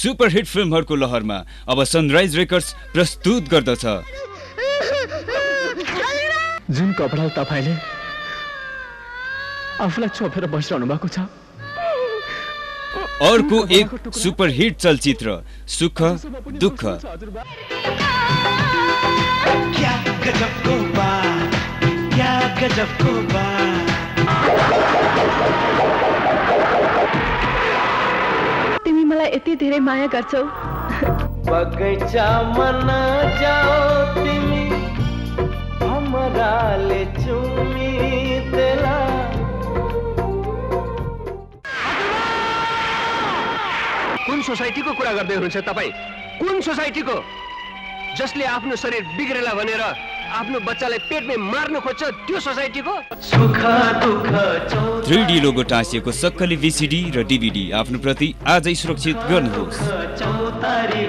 Superhit फिल्महरूको लहरमा अब सनराइज रेकर्ड्स प्रस्तुत गर्दछ। जुन कपडा तपाईले आफूलाई छोपेर बसिरहनु भएको छ, अर्को एक सुपरहिट चलचित्र सुख दुःख। क्या गजबको बात, क्या गजबको बात। तिमी मलाई यति धेरै माया गर्छौ। बगैँचामा नजाऊ तिमी, हमराले चुमिदेला। कुन सोसाइटीको कुरा गर्दै हुनुहुन्छ तपाईँ? कुन सोसाइटीको? जसले आफ्नो शरीर बिग्रेला भनेर आफ्नो बच्चालाई पेटमै मार्न खोज्छ, त्यो सोसाइटीको? सुख दुःख 3D लोगो टाँसिएको सक्कली VCD र DVD आफ्नो प्रति आजै सुरक्षित गर्नुहोस्। चौतारी